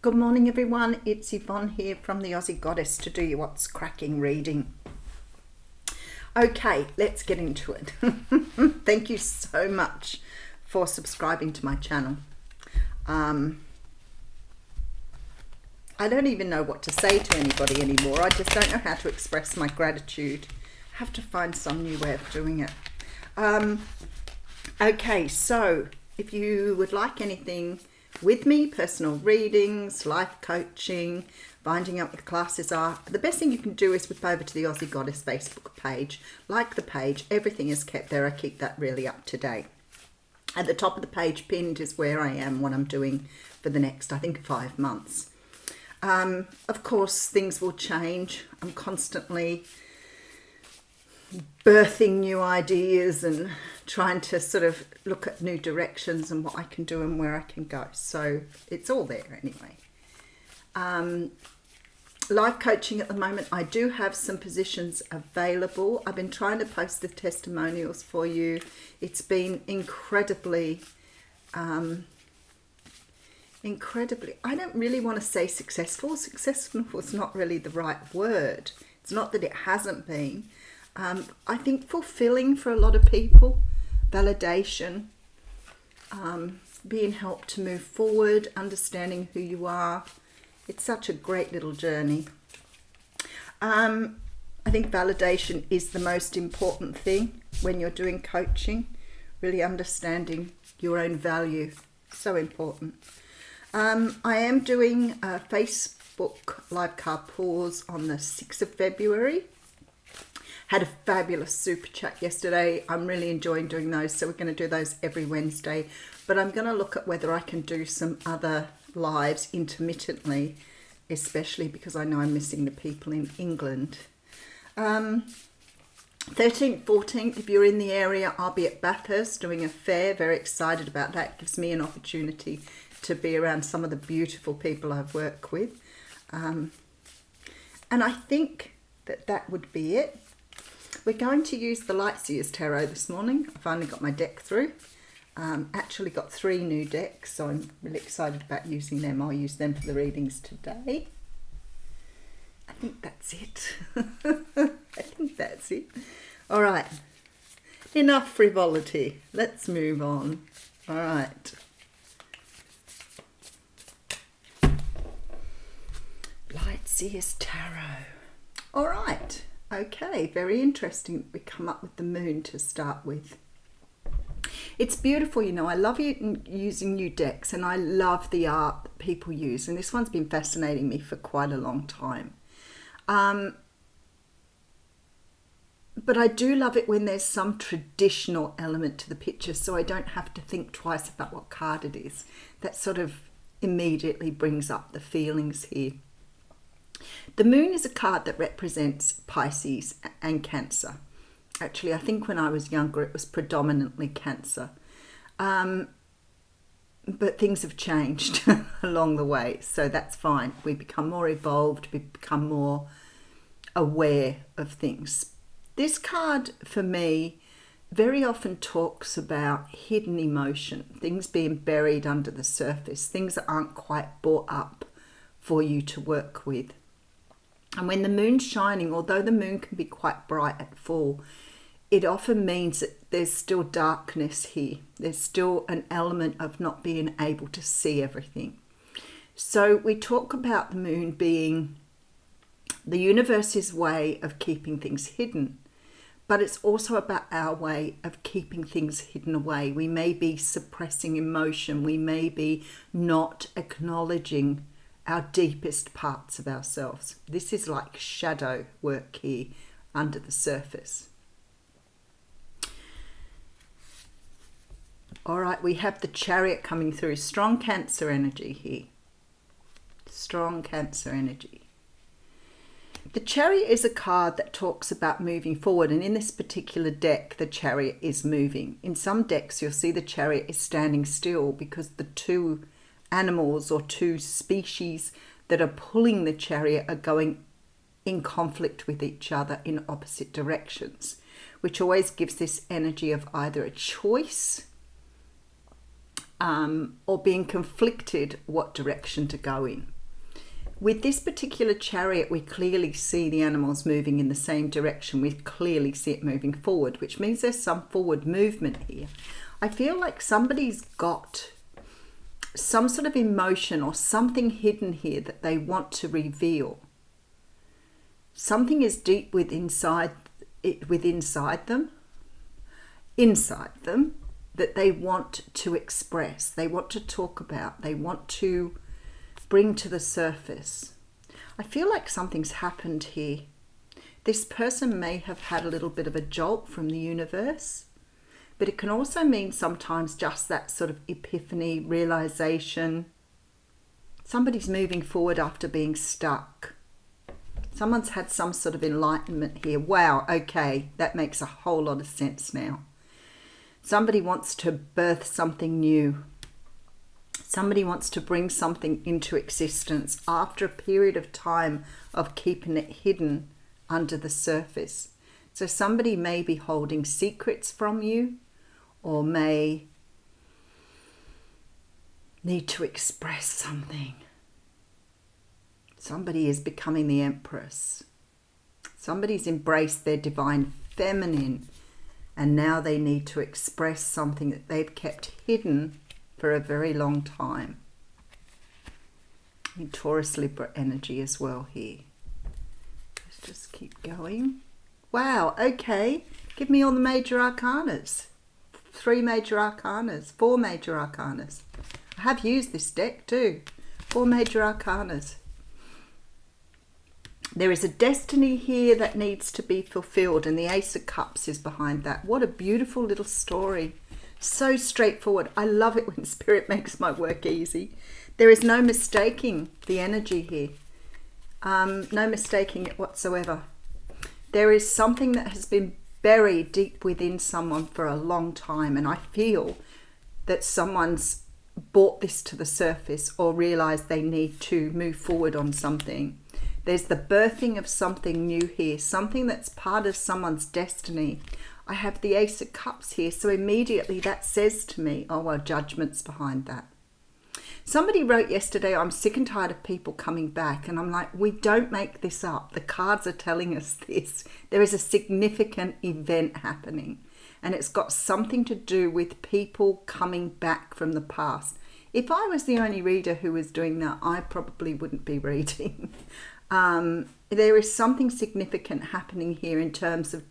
Good morning everyone, it's Yvonne here from the Aussie Goddess to do your What's Cracking reading. Okay, let's get into it. Thank you so much for subscribing to my channel. I don't even know what to say to anybody anymore. I just don't know how to express my gratitude. I have to find some new way of doing it. Okay, so if you would like anything with me, personal readings, life coaching, finding out what the classes are, the best thing you can do is whip over to the Aussie Goddess Facebook page. Like the page, everything is kept there. I keep that really up to date. At the top of the page pinned is where I am, what I'm doing for the next, I think, 5 months. Of course, things will change. I'm constantly birthing new ideas and trying to sort of look at new directions and what I can do and where I can go. So it's all there anyway. Life coaching at the moment, I do have some positions available. I've been trying to post the testimonials for you. It's been incredibly, I don't really want to say successful. Successful is not really the right word. It's not that it hasn't been. I think fulfilling for a lot of people, validation, being helped to move forward, understanding who you are. It's such a great little journey. I think validation is the most important thing when you're doing coaching, really understanding your own value. So important. I am doing a Facebook live card pause on the 6th of February. Had a fabulous super chat yesterday. I'm really enjoying doing those, so we're going to do those every Wednesday. But I'm going to look at whether I can do some other lives intermittently, especially because I know I'm missing the people in England. 13th, 14th, if you're in the area, I'll be at Bathurst doing a fair. Very excited about that. It gives me an opportunity to be around some of the beautiful people I've worked with. And I think that would be it. We're going to use the Lightseers Tarot this morning. I finally got my deck through. Actually got 3 new decks, so I'm really excited about using them. I'll use them for the readings today. I think that's it. I think that's it. All right. Enough frivolity. Let's move on. All right. Lightseers Tarot. All right. Okay, very interesting. We come up with the moon to start with. It's beautiful, you know. I love using new decks, and I love the art that people use. And this one's been fascinating me for quite a long time. But I do love it when there's some traditional element to the picture, so I don't have to think twice about what card it is. That sort of immediately brings up the feelings here. The moon is a card that represents Pisces and Cancer. Actually, I think when I was younger, it was predominantly Cancer. But things have changed along the way, so that's fine. We become more evolved, we become more aware of things. This card, for me, very often talks about hidden emotion, things being buried under the surface, things that aren't quite brought up for you to work with. And when the moon's shining, although the moon can be quite bright at full, it often means that there's still darkness here. There's still an element of not being able to see everything. So we talk about the moon being the universe's way of keeping things hidden, but it's also about our way of keeping things hidden away. We may be suppressing emotion. We may be not acknowledging our deepest parts of ourselves. This is like shadow work here under the surface. All right, we have the Chariot coming through. Strong Cancer energy here. Strong Cancer energy. The Chariot is a card that talks about moving forward, and in this particular deck, the Chariot is moving. In some decks, you'll see the Chariot is standing still because the two animals or two species that are pulling the chariot are going in conflict with each other in opposite directions, which always gives this energy of either a choice or being conflicted what direction to go in. With this particular chariot, we clearly see the animals moving in the same direction. We clearly see it moving forward, which means there's some forward movement here. I feel like somebody's got some sort of emotion or something hidden here that they want to reveal. Something is deep inside them, that they want to express, they want to talk about, they want to bring to the surface. I feel like something's happened here. This person may have had a little bit of a jolt from the universe, but it can also mean sometimes just that sort of epiphany, realization. Somebody's moving forward after being stuck. Someone's had some sort of enlightenment here. Wow, okay, that makes a whole lot of sense now. Somebody wants to birth something new. Somebody wants to bring something into existence after a period of time of keeping it hidden under the surface. So somebody may be holding secrets from you, or may need to express something. Somebody is becoming the empress. Somebody's embraced their divine feminine, and now they need to express something that they've kept hidden for a very long time. In Taurus Libra energy as well here. Let's just keep going. Wow, okay. Give me all the major arcanas. 3 major arcanas, 4 major arcanas. I have used this deck too. 4 major arcanas. There is a destiny here that needs to be fulfilled, and the Ace of Cups is behind that. What a beautiful little story. So straightforward. I love it when Spirit makes my work easy. There is no mistaking the energy here. No mistaking it whatsoever. There is something that has been buried deep within someone for a long time, and I feel that someone's brought this to the surface or realized they need to move forward on something. There's the birthing of something new here, something that's part of someone's destiny. I have the Ace of Cups here, so immediately that says to me, oh, well, judgment's behind that. Somebody wrote yesterday, I'm sick and tired of people coming back. And I'm like, we don't make this up. The cards are telling us this. There is a significant event happening, and it's got something to do with people coming back from the past. If I was the only reader who was doing that, I probably wouldn't be reading. There is something significant happening here in terms of,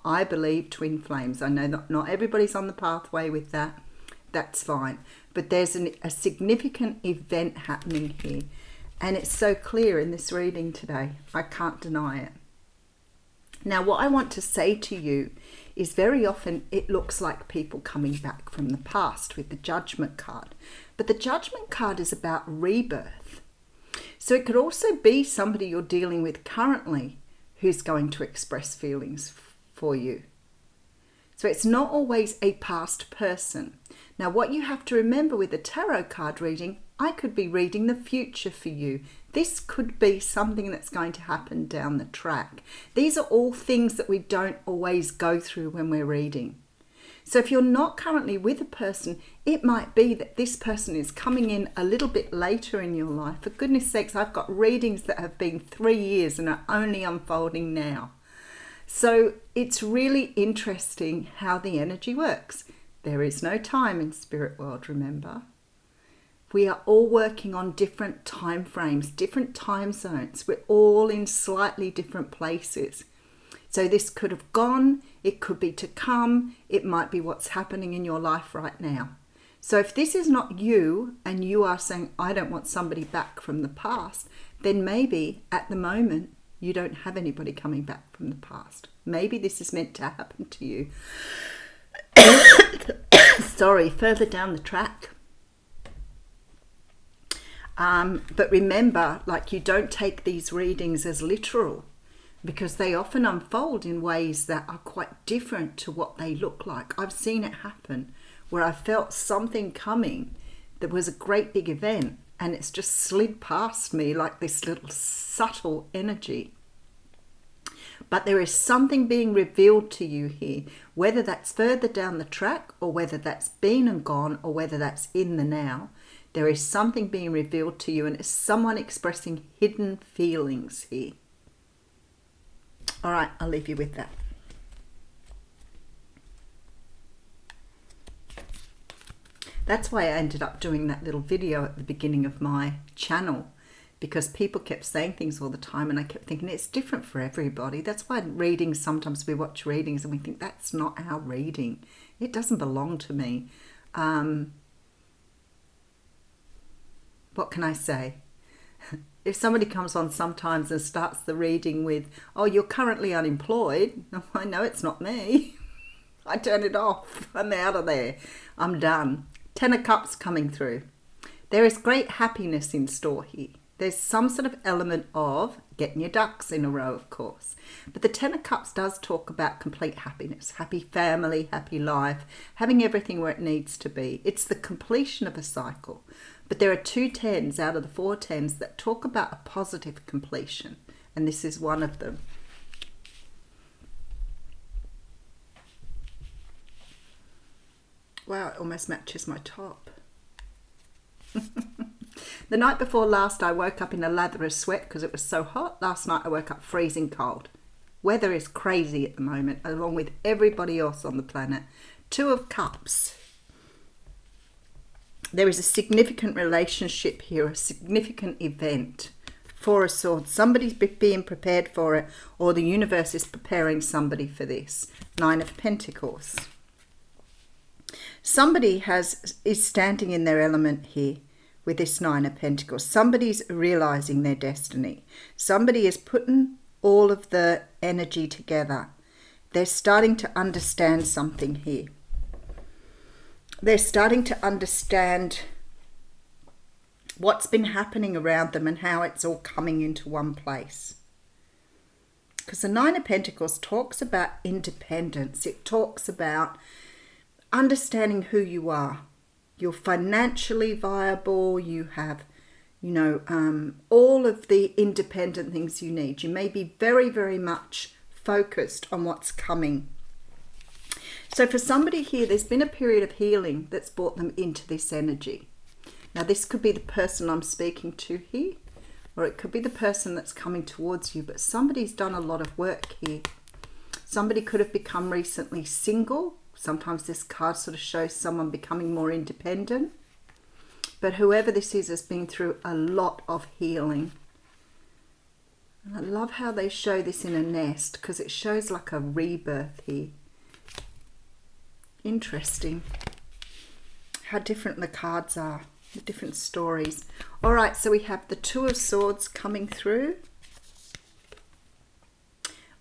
I believe, twin flames. I know that not everybody's on the pathway with that. That's fine. But there's a significant event happening here. And it's so clear in this reading today. I can't deny it. Now, what I want to say to you is very often it looks like people coming back from the past with the Judgment card. But the Judgment card is about rebirth. So it could also be somebody you're dealing with currently who's going to express feelings for you. So it's not always a past person. Now, what you have to remember with a tarot card reading, I could be reading the future for you. This could be something that's going to happen down the track. These are all things that we don't always go through when we're reading. So if you're not currently with a person, it might be that this person is coming in a little bit later in your life. For goodness sakes, I've got readings that have been 3 years and are only unfolding now. So it's really interesting how the energy works. There is no time in spirit world, remember. We are all working on different time frames, different time zones. We're all in slightly different places. So this could have gone, it could be to come, it might be what's happening in your life right now. So if this is not you and you are saying, I don't want somebody back from the past, then maybe at the moment you don't have anybody coming back from the past. Maybe this is meant to happen to you. Sorry, further down the track. But remember, like, you don't take these readings as literal, because they often unfold in ways that are quite different to what they look like. I've seen it happen where I felt something coming that was a great big event, and it's just slid past me like this little subtle energy. But there is something being revealed to you here, whether that's further down the track or whether that's been and gone or whether that's in the now. There is something being revealed to you, and it's someone expressing hidden feelings here. All right, I'll leave you with that. That's why I ended up doing that little video at the beginning of my channel, because people kept saying things all the time, and I kept thinking it's different for everybody. That's why readings, sometimes we watch readings and we think that's not our reading. It doesn't belong to me. What can I say? If somebody comes on sometimes and starts the reading with, oh, you're currently unemployed, I know it's not me. I turn it off. I'm out of there. I'm done. 10 of Cups coming through. There is great happiness in store here. There's some sort of element of getting your ducks in a row, of course. But the 10 of Cups does talk about complete happiness, happy family, happy life, having everything where it needs to be. It's the completion of a cycle. But there are 2 10s out of the 4 10s that talk about a positive completion. And this is one of them. Wow, it almost matches my top. The night before last, I woke up in a lather of sweat because it was so hot. Last night, I woke up freezing cold. Weather is crazy at the moment, along with everybody else on the planet. 2 of Cups. There is a significant relationship here, a significant event. 4 of Swords. Somebody's being prepared for it, or the universe is preparing somebody for this. 9 of Pentacles. Somebody is standing in their element here with this 9 of Pentacles. Somebody's realizing their destiny. Somebody is putting all of the energy together. They're starting to understand something here. They're starting to understand what's been happening around them and how it's all coming into one place. Because the 9 of Pentacles talks about independence. It talks about understanding who you are. You're financially viable. You have, all of the independent things you need. You may be very, very much focused on what's coming. So for somebody here, there's been a period of healing that's brought them into this energy. Now, this could be the person I'm speaking to here, or it could be the person that's coming towards you, but somebody's done a lot of work here. Somebody could have become recently single. Sometimes this card sort of shows someone becoming more independent. But whoever this is has been through a lot of healing. And I love how they show this in a nest, because it shows like a rebirth here. Interesting how different the cards are, the different stories. All right, so we have the 2 of Swords coming through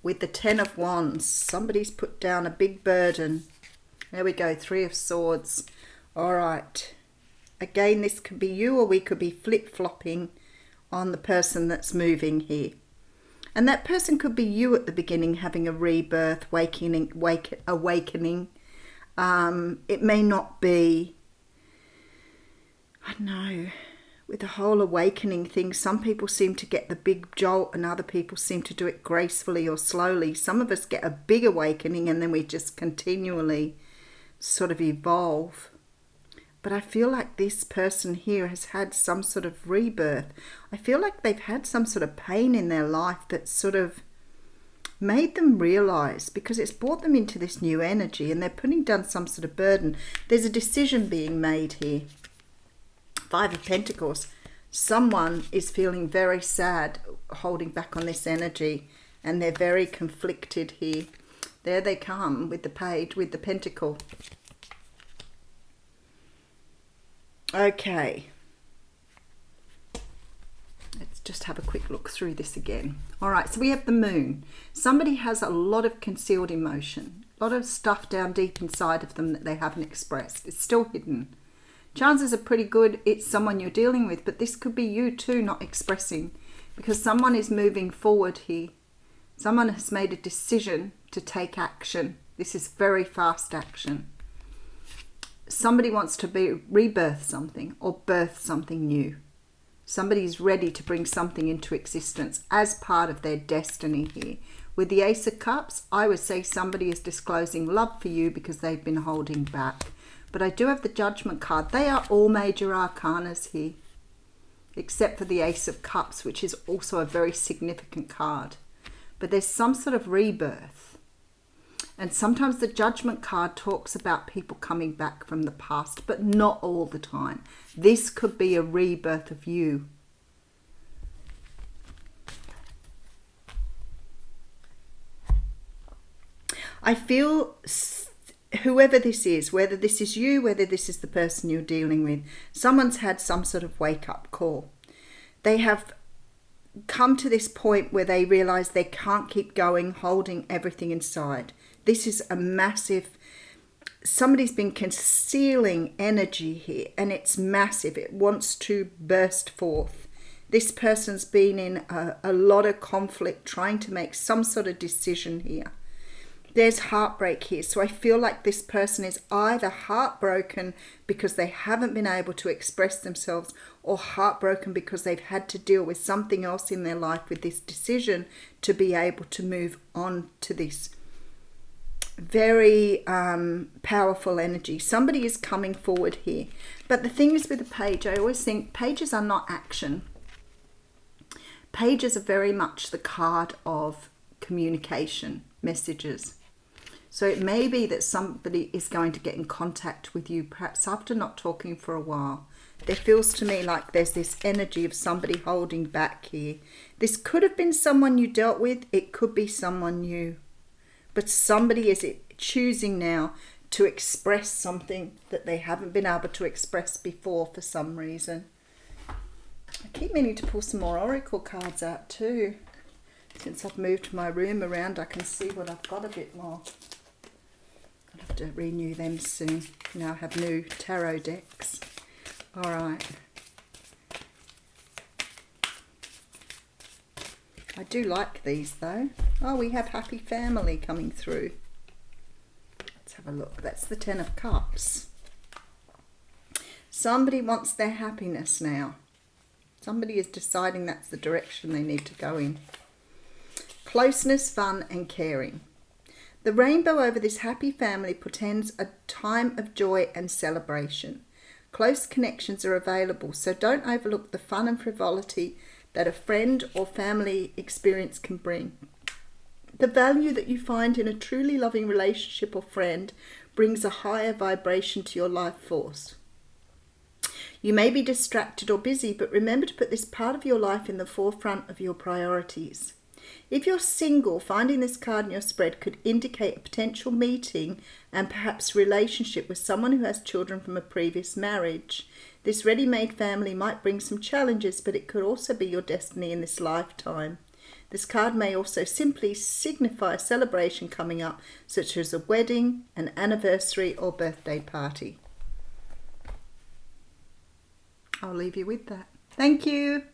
with the 10 of Wands. Somebody's put down a big burden. There we go, 3 of Swords. All right. Again, this could be you, or we could be flip-flopping on the person that's moving here. And that person could be you at the beginning, having a rebirth, awakening. It may not be, I don't know, with the whole awakening thing, some people seem to get the big jolt and other people seem to do it gracefully or slowly. Some of us get a big awakening and then we just continually sort of evolve. But I feel like this person here has had some sort of rebirth. I feel like they've had some sort of pain in their life that sort of made them realize, because it's brought them into this new energy and they're putting down some sort of burden. There's a decision being made here. 5 of Pentacles. Someone is feeling very sad, holding back on this energy, and they're very conflicted here. There they come with the Page, with the Pentacle. Okay. Let's just have a quick look through this again. All right, so we have the Moon. Somebody has a lot of concealed emotion, a lot of stuff down deep inside of them that they haven't expressed. It's still hidden. Chances are pretty good it's someone you're dealing with, but this could be you too not expressing, because someone is moving forward here. Someone has made a decision to take action. This is very fast action. Somebody wants to rebirth something or birth something new. Somebody's ready to bring something into existence as part of their destiny here. With the Ace of Cups, I would say somebody is disclosing love for you because they've been holding back. But I do have the Judgment card. They are all major arcanas here, except for the Ace of Cups, which is also a very significant card. But there's some sort of rebirth. And sometimes the Judgment card talks about people coming back from the past, but not all the time. This could be a rebirth of you. I feel whoever this is, whether this is you, whether this is the person you're dealing with, someone's had some sort of wake-up call. They have come to this point where they realize they can't keep going, holding everything inside. This is a massive, somebody's been concealing energy here, and it's massive. It wants to burst forth. This person's been in a lot of conflict, trying to make some sort of decision here. There's heartbreak here. So I feel like this person is either heartbroken because they haven't been able to express themselves, or heartbroken because they've had to deal with something else in their life with this decision to be able to move on to this very powerful energy. Somebody is coming forward here. But the thing is with the page, I always think pages are not action. Pages are very much the card of communication, messages. So it may be that somebody is going to get in contact with you, perhaps after not talking for a while. There feels to me like there's this energy of somebody holding back here. This could have been someone you dealt with. It could be someone new. But somebody is choosing now to express something that they haven't been able to express before for some reason. I keep meaning to pull some more oracle cards out too. Since I've moved my room around, I can see what I've got a bit more. I'll have to renew them soon. Now I have new tarot decks. All right. I do like these though. Oh, we have happy family coming through. Let's have a look. That's the Ten of Cups. Somebody wants their happiness now. Somebody is deciding that's the direction they need to go in. Closeness, fun and caring. The rainbow over this happy family portends a time of joy and celebration. Close connections are available, so don't overlook the fun and frivolity that a friend or family experience can bring. The value that you find in a truly loving relationship or friend brings a higher vibration to your life force. You may be distracted or busy, but remember to put this part of your life in the forefront of your priorities. If you're single, finding this card in your spread could indicate a potential meeting and perhaps relationship with someone who has children from a previous marriage. This ready-made family might bring some challenges, but it could also be your destiny in this lifetime. This card may also simply signify a celebration coming up, such as a wedding, an anniversary, or birthday party. I'll leave you with that. Thank you.